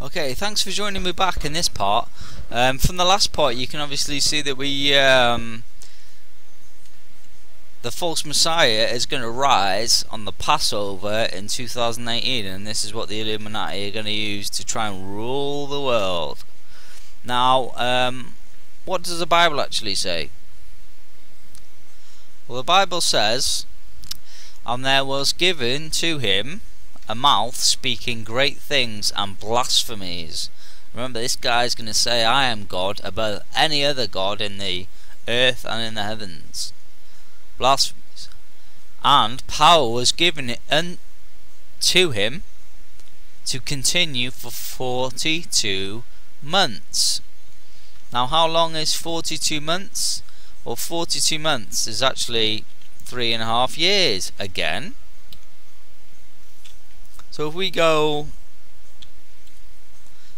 Okay, thanks for joining me back in this part. From the last part, you can obviously see that the false Messiah is going to rise on the Passover in 2018, and this is what the Illuminati are going to use to try and rule the world. Now, what does the Bible actually say? Well, the Bible says, "And there was given to him a mouth speaking great things and blasphemies." Remember, this guy's going to say, "I am God," above any other god in the earth and in the heavens. Blasphemies. And power was given unto him to continue for 42 months. Now, how long is 42 months? Well, 42 months is actually 3.5 years again. So if we go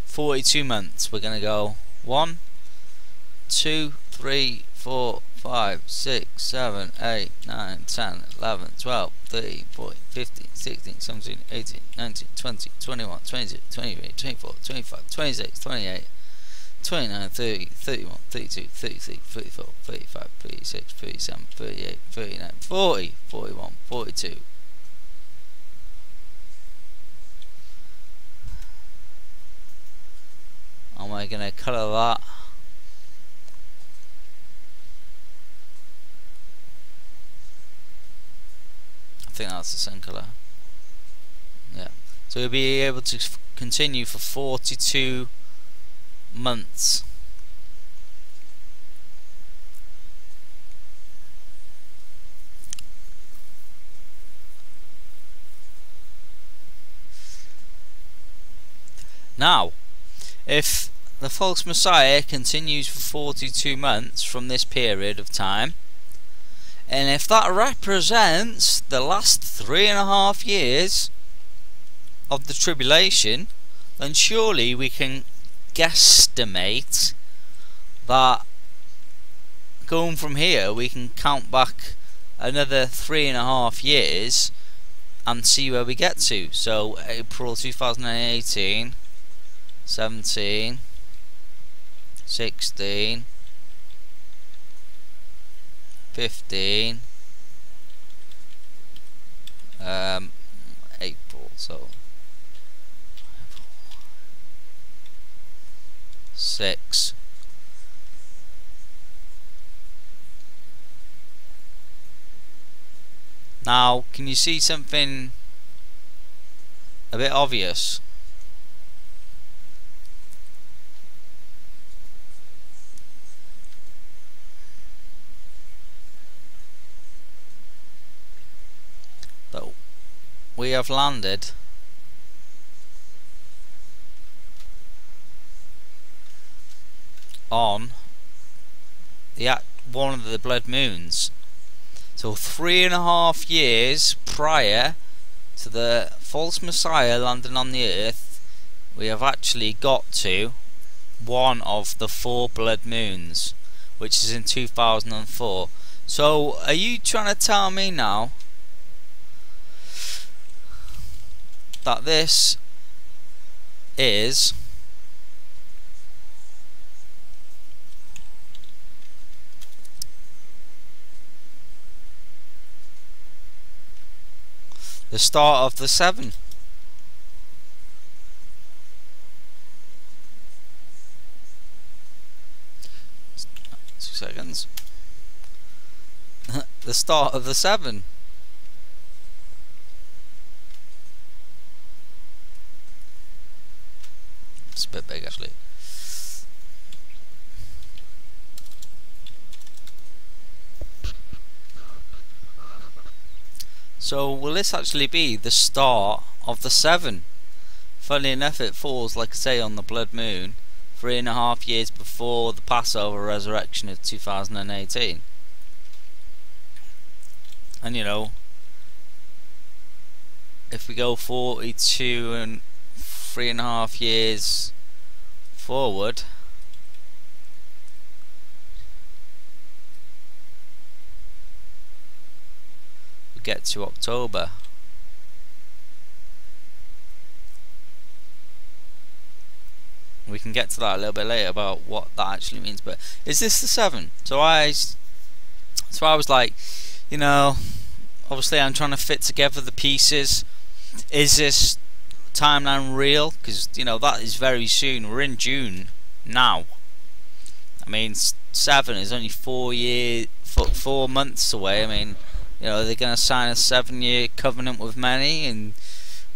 42 months, we're going to go 1, 2, 3, 4, 5, 6, 7, 8, 9, 10, 11, 12, 13, 14, 15, 16, 17, 18, 19, 20, 21, 22, 23, 24, 25, 26, 28, 29, 30, 31, 32, 33, 34, 35, 36, 37, 38, 39, 40, 41, 42. And we're going to colour that. I think that's the same colour. Yeah. So we'll be able to continue for 42 months. Now, if the false Messiah continues for 42 months from this period of time, and if that represents the last 3.5 years of the tribulation, then surely we can guesstimate that going from here we can count back another 3.5 years and see where we get to. So April 2018, 17, 16, 15, April, so 6. Now, can you see something a bit obvious? That we have landed on one of the blood moons. So 3.5 years prior to the false Messiah landing on the earth, we have actually got to one of the 4 blood moons, which is in 2004. So are you trying to tell me now that this is the start of the 7? 2 seconds. The start of the 7. It's a bit big actually. So will this actually be the start of the 7? Funnily enough, it falls, like I say, on the blood moon 3.5 years before the Passover resurrection of 2018. And you know, if we go 42 and 3.5 years forward, we get to October. We can get to that a little bit later about what that actually means. But is this the 7? So I was like, you know, obviously I'm trying to fit together the pieces. Is this timeline real? Because, you know, that is very soon. We're in June now. I mean, 7 is only 4 months away. I mean, you know, they're going to sign a 7-year covenant with many in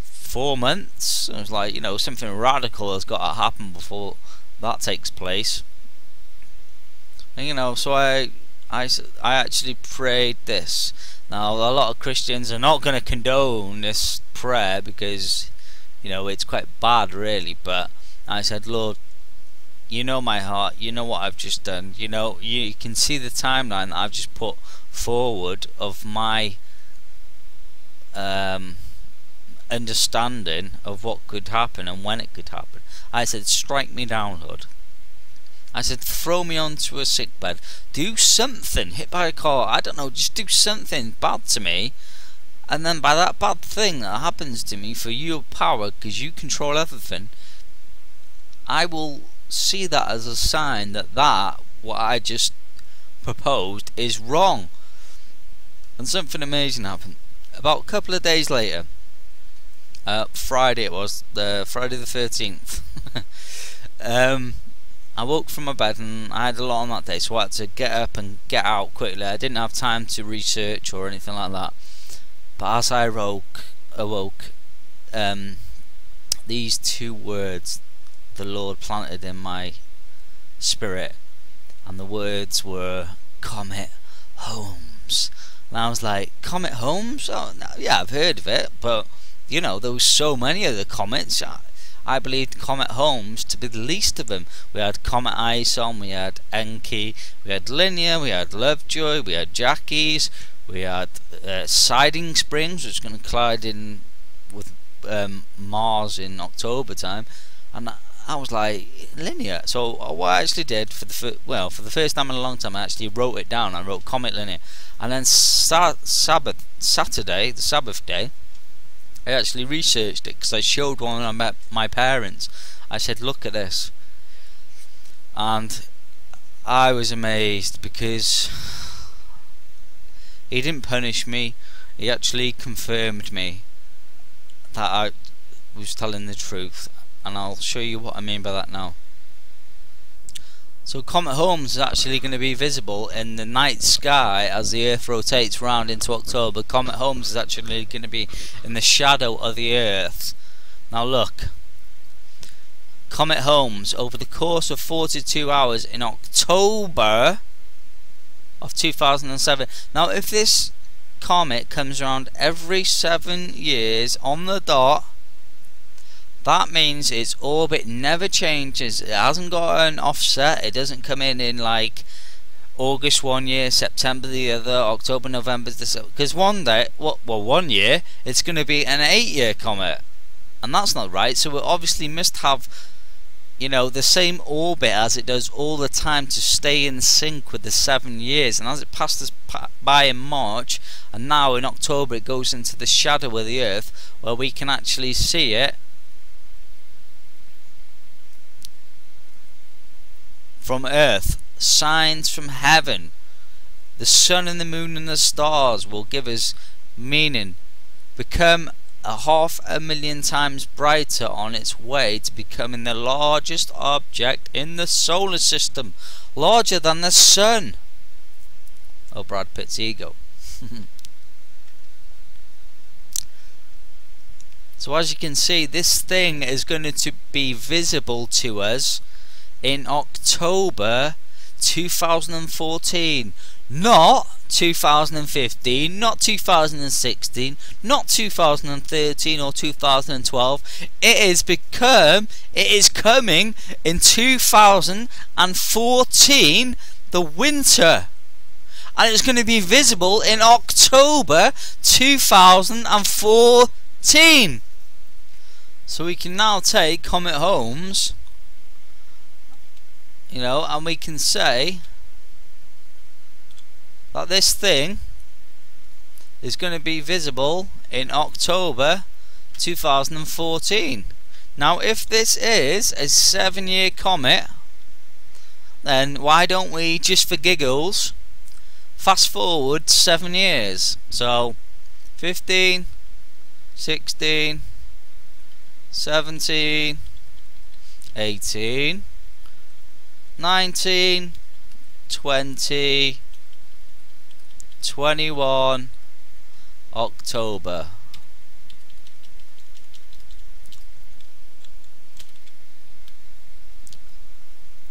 4 months. It was like, you know, something radical has got to happen before that takes place. And, you know, so I actually prayed this. Now, a lot of Christians are not going to condone this prayer because, you know, it's quite bad, really. But I said, Lord, you know my heart, you know what I've just done, you know, you can see the timeline that I've just put forward of my understanding of what could happen and when it could happen. I said, strike me down, Lord. I said, throw me onto a sick bed, do something, hit by a car, I don't know, just do something bad to me, and then by that bad thing that happens to me, for your power, because you control everything, I will see that as a sign that what I just proposed is wrong. And something amazing happened. About a couple of days later, Friday it was, Friday the 13th, I woke from my bed and I had a lot on that day, so I had to get up and get out quickly. I didn't have time to research or anything like that. But as I awoke, these 2 words the Lord planted in my spirit, and the words were Comet Holmes. And I was like, Comet Holmes? Oh, no, yeah, I've heard of it, but you know, there was so many of the comets. I believed Comet Holmes to be the least of them. We had Comet Ison, we had Enki, we had Linear, we had Lovejoy, we had Jackie's, we had Siding Springs, which is going to collide in with Mars in October time, and I was like, Linear. So what I actually did for the first time in a long time, I actually wrote it down. I wrote Comet Linear, and then Saturday, the Sabbath day, I actually researched it because I showed one when I met my parents. I said, look at this, and I was amazed because he didn't punish me. He actually confirmed me that I was telling the truth, and I'll show you what I mean by that now. So Comet Holmes is actually going to be visible in the night sky as the Earth rotates round into October. Comet Holmes is actually going to be in the shadow of the Earth. Now look, Comet Holmes over the course of 42 hours in October of 2007. Now if this comet comes around every 7 years on the dot, that means its orbit never changes. It hasn't got an offset. It doesn't come in like August 1 year, September the other, October, November, December. Because one day, well, 1 year, it's going to be an 8-year comet, and that's not right. So it obviously must have, you know, the same orbit as it does all the time to stay in sync with the 7 years. And as it passed us by in March, and now in October, it goes into the shadow of the Earth, where we can actually see it from Earth. Signs from heaven. The sun and the moon and the stars will give us meaning. Become 500,000 times brighter on its way to becoming the largest object in the solar system, larger than the sun. Oh, Brad Pitt's ego. So as you can see, this thing is going to be visible to us in October 2014, not 2015, not 2016, not 2013 or 2012. It is coming in 2014, the winter, and it's going to be visible in October 2014. So we can now take Comet Holmes, you know, and we can say that this thing is going to be visible in October 2014. Now if this is a 7-year comet, then why don't we, just for giggles, fast forward 7 years? So 15, 16, 17, 18, 19, 20, 21, October.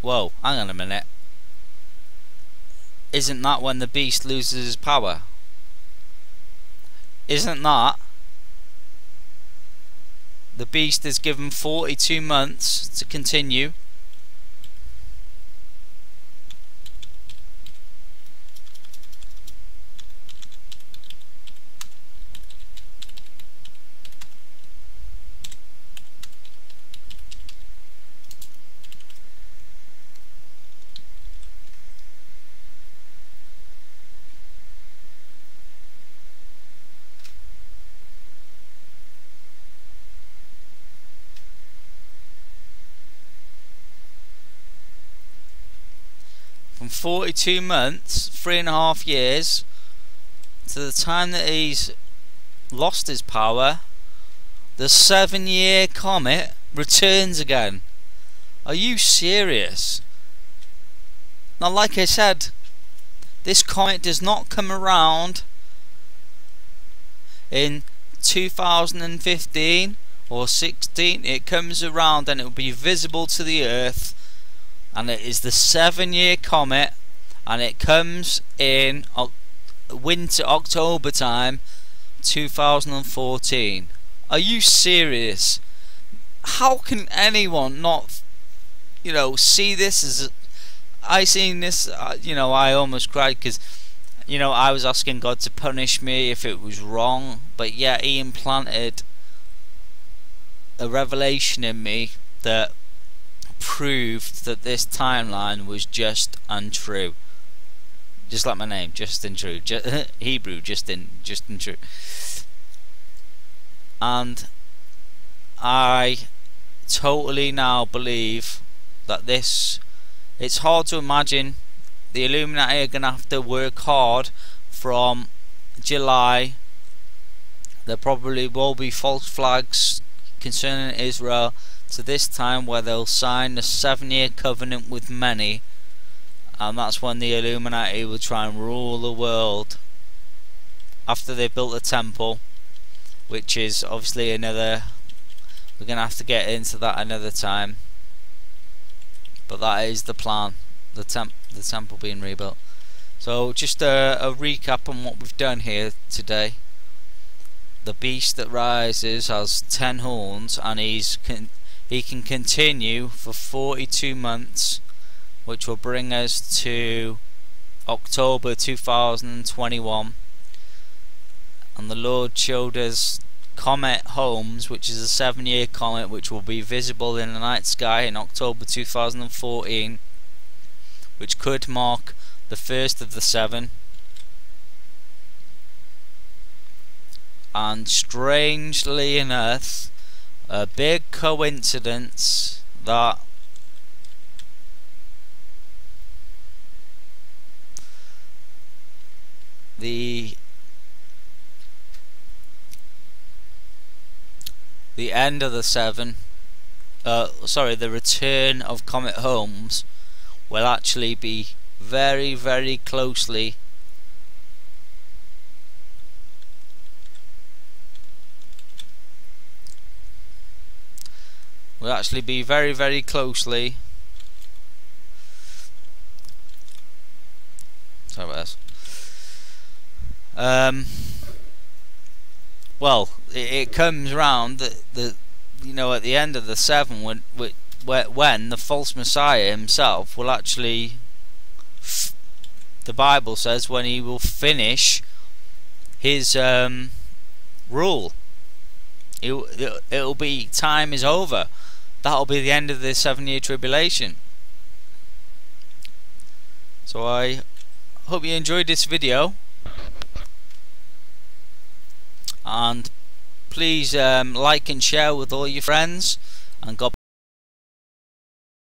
Whoa, hang on a minute. Isn't that when the beast loses his power? Isn't that the beast is given 42 months to continue? From 42 months, 3.5 years, to the time that he's lost his power, the 7-year comet returns again. Are you serious? Now, like I said, this comet does not come around in 2015 or 16. It comes around and it will be visible to the Earth, and it is the 7-year comet, and it comes in winter, October time, 2014. Are you serious? How can anyone not, see this as? I seen this, I almost cried, because, I was asking God to punish me if it was wrong, but yet He implanted a revelation in me that proved that this timeline was just untrue. Just like my name, just and true. Hebrew, just and true. And I totally now believe that this. It's hard to imagine. The Illuminati are going to have to work hard from July. There probably will be false flags concerning Israel to this time, where they'll sign a 7-year covenant with many, and that's when the Illuminati will try and rule the world after they've built a temple, which is obviously another. We're gonna have to get into that another time, but that is the plan. The temple being rebuilt. So just a recap on what we've done here today. The beast that rises has 10 horns, and he can continue for 42 months, which will bring us to October 2021. And the Lord showed us Comet Holmes, which is a 7-year comet, which will be visible in the night sky in October 2014, which could mark the first of the 7. And strangely enough, a big coincidence that the end of the 7, the return of Comet Holmes will actually be very, very closely very closely. Sorry about this. Well, it comes round at the end of the 7, when the false Messiah himself will actually, the Bible says, when he will finish his rule. It'll be, time is over. That'll be the end of the 7-year tribulation. So I hope you enjoyed this video, and please like and share with all your friends, and God